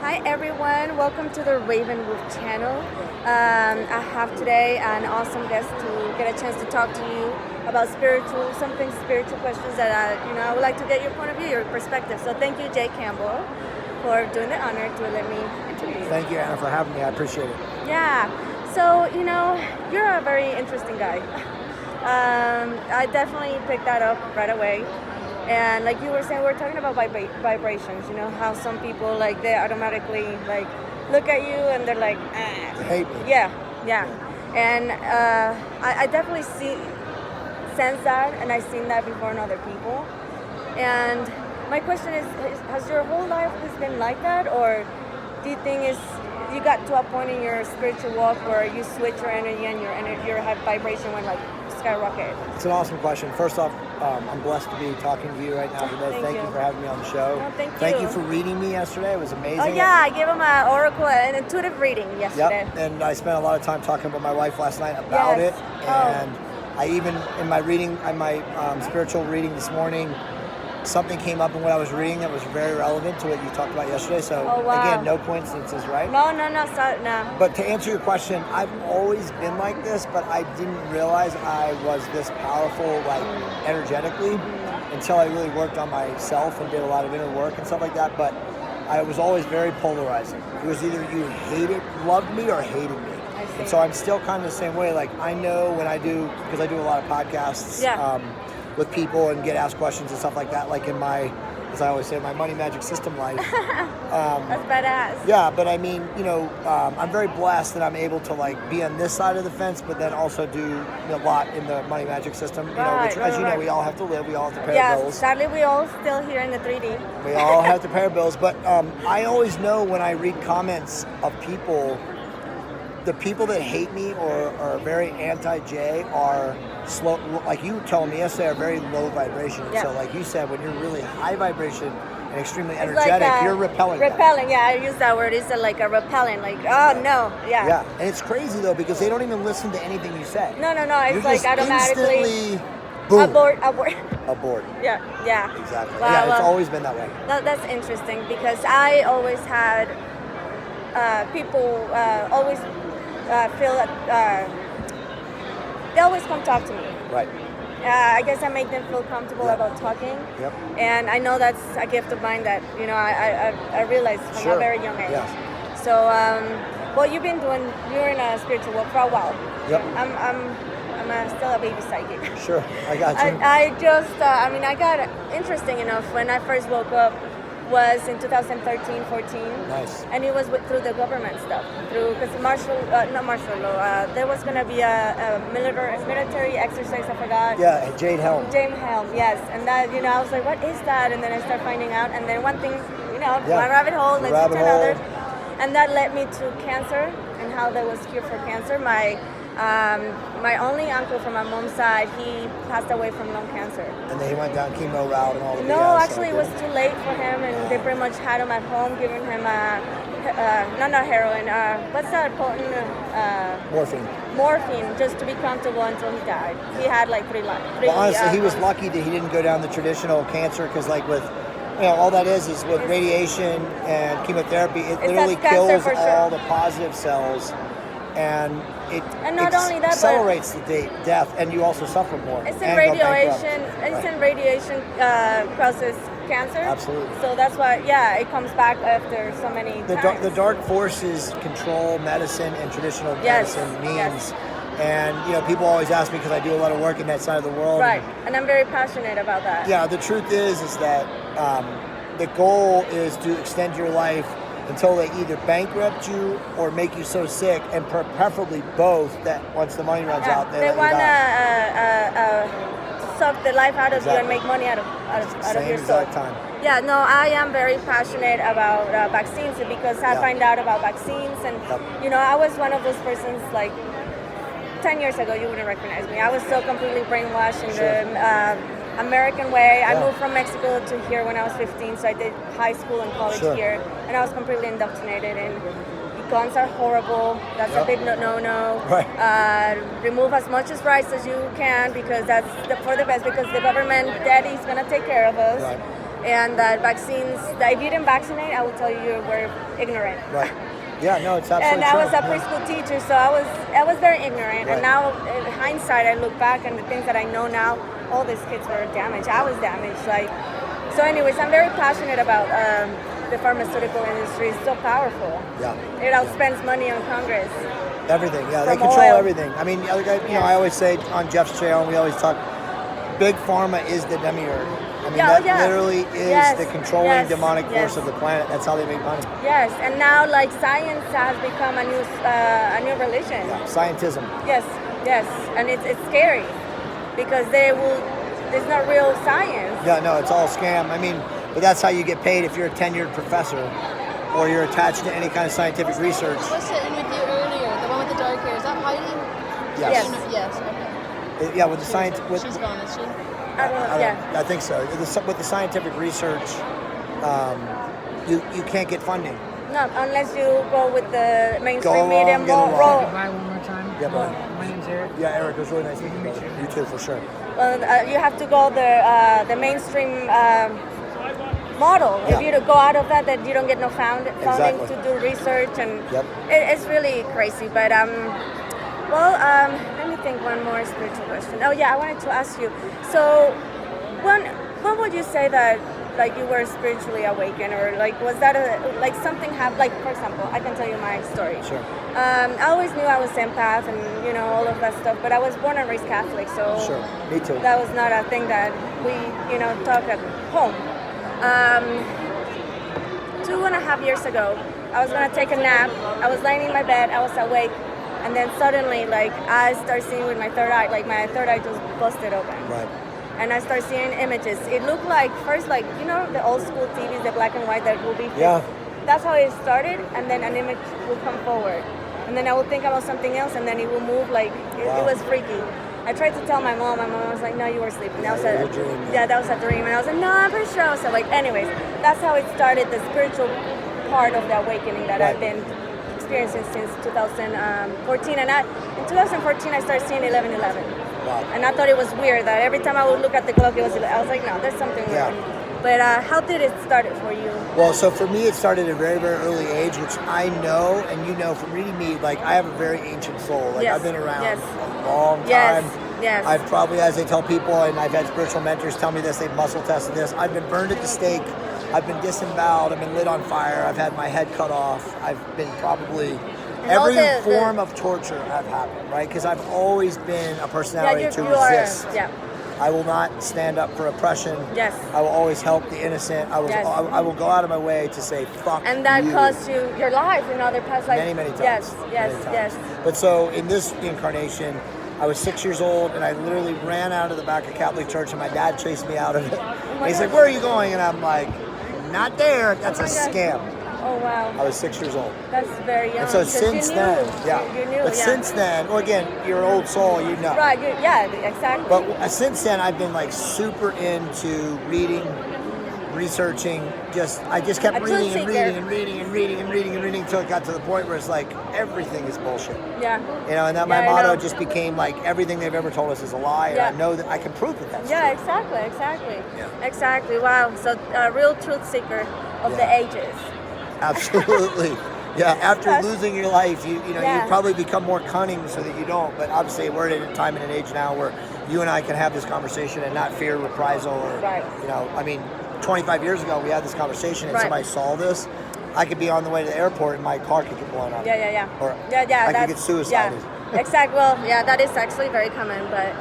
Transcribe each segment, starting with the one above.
Hi everyone, welcome to the Raven Wolf channel. I have today an awesome guest to get a chance to talk to you about spiritual questions that I would like to get your point of view, your perspective. So thank you, Jay Campbell, for doing the honor to let me interview you. Thank you, Anna, for having me. I appreciate it. Yeah, so you're a very interesting guy. I definitely picked that up right away. And like you were saying, we're talking about vibrations. You know how some people they automatically look at you and they're like, ah. They hate me. Yeah. And I definitely sense that, and I've seen that before in other people. And my question is, has your whole life been like that, or do you think you got to a point in your spiritual walk where you switch your energy and your vibration went skyrocket? It's an awesome question. First off, I'm blessed to be talking to you right now today. Thank you for having me on the show. No, thank you. Thank you for reading me yesterday. It was amazing. Oh yeah, I gave him an oracle, an intuitive reading yesterday. Yep, and I spent a lot of time talking about my wife last night about it. And I even, in my reading, in my spiritual reading this morning, something came up in what I was reading that was very relevant to what you talked about yesterday. So again, no coincidences, right? No. But to answer your question, I've always been like this, but I didn't realize I was this powerful, energetically, until I really worked on myself and did a lot of inner work and stuff like that. But I was always very polarizing. It was either you loved me or hated me. And so I'm still kind of the same way. I know when because I do a lot of podcasts. With people and get asked questions and stuff like that, in my, as I always say, my money magic system life. That's badass. Yeah, but I mean, I'm very blessed that I'm able to be on this side of the fence, but then also do a lot in the money magic system. Which, as you know, we all have to live, we all have to pay our bills. Sadly, we all still here in the 3D. We all have to pay our bills, but I always know when I read comments of people. The people that hate me or are very anti-Jay are slow, like you told me yesterday, are very low vibration. Yeah. So like you said, when you're really high vibration and extremely energetic, you're repelling. Repelling, yeah, I use that word. It's like a repellent, no. Yeah, and it's crazy though, because they don't even listen to anything you say. No, it's just automatically boom. Abort. Yeah. Exactly. Well, it's always been that way. That's interesting, because I always had people always feel that they always come talk to me. Right. I guess I make them feel comfortable about talking. Yep. And I know that's a gift of mine that I realized from a very young age. Yes. So you're in a spiritual walk for a while. Yep. I'm still a baby psychic. Sure, I got you. I got interesting enough when I first woke up. Was in 2013, 14. Nice. And it was through the government stuff. Because not martial law, there was going to be a military exercise, I forgot. Yeah, Jade Helm, yes. And that, I was like, what is that? And then I started finding out. And then one thing, one rabbit hole leads to another. And that led me to cancer and how there was cure for cancer. My only uncle from my mom's side, he passed away from lung cancer. And then he went down chemo route and all the No, actually, it was too late for him, and they pretty much had him at home, giving him not heroin. What's that potent? Morphine, just to be comfortable until he died. He had 3 months. Well, honestly, he was lucky that he didn't go down the traditional cancer, because with all that is with radiation and chemotherapy, it literally kills all the positive cells. And it accelerates the death, and you also suffer more. It's in radiation. Causes cancer. Absolutely. So that's why, it comes back after so many times. The dark forces control medicine and traditional medicine means. Yes. And people always ask me, because I do a lot of work in that side of the world. Right, and I'm very passionate about that. Yeah, the truth is that the goal is to extend your life until they either bankrupt you or make you so sick, and preferably both, that once the money runs out, they want to suck the life out of you and make money out of your soul. Time. Yeah, no, I am very passionate about vaccines, because I find out about vaccines, and I was one of those persons 10 years ago, you wouldn't recognize me. I was so completely brainwashed in the American way. I moved from Mexico to here when I was 15, so I did high school and college here, and I was completely indoctrinated. And guns are horrible. That's a big no-no. Right. Remove as much as rights as you can, because that's for the best. Because the government, daddy's gonna take care of us. Right. and that vaccines, that if you didn't vaccinate, I will tell you were ignorant. Right. Yeah, no, it's absolutely And I true. was a preschool teacher, so I was very ignorant. Right. And now, in hindsight, I look back and the things that I know now, all these kids were damaged. I was damaged. So anyways, I'm very passionate about the pharmaceutical industry. It's so powerful. Yeah. It outspends money on Congress. Everything, yeah, they From control oil. everything. I mean, the other guy, you know, I always say on Jeff's channel, we always talk, big pharma is the demiurge. I mean, that literally is the controlling demonic force of the planet. That's how they make money. Yes, and now like science has become a new religion. Yeah, scientism. Yes, and it's scary because there's not real science. Yeah, no, it's all scam. I mean, but that's how you get paid if you're a tenured professor or you're attached to any kind of scientific research. I was sitting with you earlier, the one with the dark hair. Is that Heidi? Yes. Yes. Okay. Yeah, with the science. She's gone, is she? I don't know. Yeah. I think so. With the scientific research, you can't get funding. No, unless you go with the mainstream along, media get along. role. Bye one more time. Yeah, bye. My name's Eric. Yeah, Eric, it was really nice meeting you. You too, for sure. Well, you have to go the mainstream model. Yeah. If you go out of that, then you don't get no funding Exactly. to do research, and Yep. it's really crazy. But let me think one more spiritual question. Oh yeah, I wanted to ask you. So, when would you say that like you were spiritually awakened, or like was that something happened? Like for example, I can tell you my story. Sure. I always knew I was empath and all of that stuff, but I was born and raised Catholic, so Sure. Me too. that was not a thing that we talk at home. 2.5 years ago, I was gonna take a nap. I was laying in my bed. I was awake, and then suddenly, like, I start seeing with my third eye. Like my third eye just busted open. Right. And I start seeing images. It looked like first, like the old school TVs, the black and white that will be. Yeah. That's how it started, and then an image will come forward, and then I will think about something else, and then it will move. Like it was freaky. I tried to tell my mom. My mom was like, "No, you were sleeping." That was it was a dream. that was a dream. And I was like, "No, I'm pretty sure." So like, anyways, that's how it started. The spiritual part of the awakening that I've been experiencing since 2014. And in 2014, I started seeing 11:11. Wow. And I thought it was weird that every time I would look at the clock, I was like, "No, there's something weird." But how did it start for you? Well, so for me, it started at a very, very early age, which I know, and you know from reading me, like I have a very ancient soul. Like I've been around a long time. Yes. I've probably, as I tell people, and I've had spiritual mentors tell me this, they've muscle tested this. I've been burned at the stake. I've been disemboweled. I've been lit on fire. I've had my head cut off. I've been probably every form of torture I've happened, right? Because I've always been a personality to resist. I will not stand up for oppression. Yes. I will always help the innocent. I will go out of my way to say fuck and that you. cost you your life in other past lives. Many times. Yes. Many times. But so in this incarnation, I was 6 years old and I literally ran out of the back of Catholic Church and my dad chased me out of it. And he's like, "Where are you going?" And I'm like, "Not there. That's a scam." Oh wow. I was 6 years old. That's very young. And so since then, you knew, But since then, well, again, you're an old soul, you know. Right. Exactly. But since then, I've been like super into reading, researching. I just kept reading until it got to the point where it's like everything is bullshit. Yeah. And that my motto just became like everything they've ever told us is a lie, and I know that I can prove that that's true. Exactly. Wow. So a real truth seeker of the ages. Absolutely. Yeah, after losing your life, you probably become more cunning so that you don't. But obviously, we're at a time and an age now where you and I can have this conversation and not fear reprisal. Or, I mean, 25 years ago, we had this conversation and somebody saw this. I could be on the way to the airport and my car could get blown up. Or I could get suicided. Yeah, exactly. Well, yeah, that is actually very common. But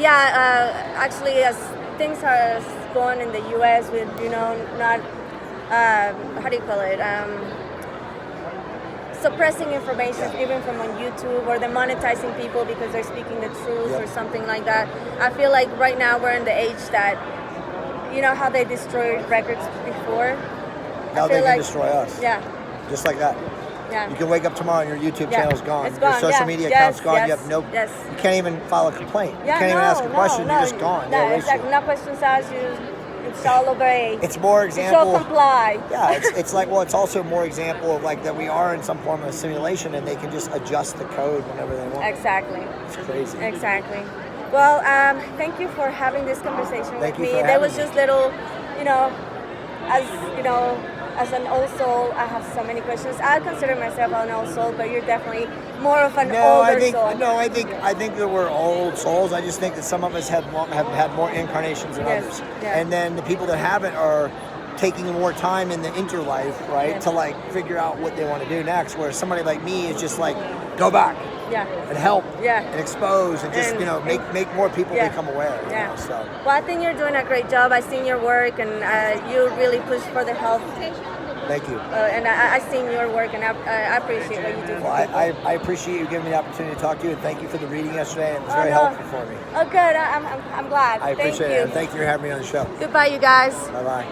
actually, as things are going in the U.S. with, not, how do you call it? Suppressing information even from on YouTube, or they're monetizing people because they're speaking the truth or something like that. I feel like right now we're in the age that, how they destroyed records before? Now they can destroy us. Yeah. Just like that. Yeah. You can wake up tomorrow and your YouTube channel's gone. It's gone. Your social media account's gone. You have You can't even file a complaint. You can't even ask a question. You're just gone. No, exactly. No questions asked. It's all obey. It's more example. It's all comply. Yeah, it's like, it's also more example of like that we are in some form of a simulation and they can just adjust the code whenever they want. Exactly. It's crazy. Exactly. Well, thank you for having this conversation with me. There was just little, as you know, as an old soul, I have so many questions. I consider myself an old soul, but you're definitely more of an older soul. No, I think that we're old souls. I just think that some of us have had more incarnations than others, and then the people that haven't are taking more time in the interlife, right, to like figure out what they want to do next. Whereas somebody like me is just like, go back, and help, and expose, and just make more people become aware. You know, so. Well, I think you're doing a great job. I've seen your work, and you really push for the health. Thank you. And I've seen your work, and I appreciate what you do. Well, I appreciate you giving me the opportunity to talk to you, and thank you for the reading yesterday. It was very helpful for me. Oh, good. I'm glad. I appreciate it. And thank you for having me on the show. Goodbye, you guys. Bye-bye.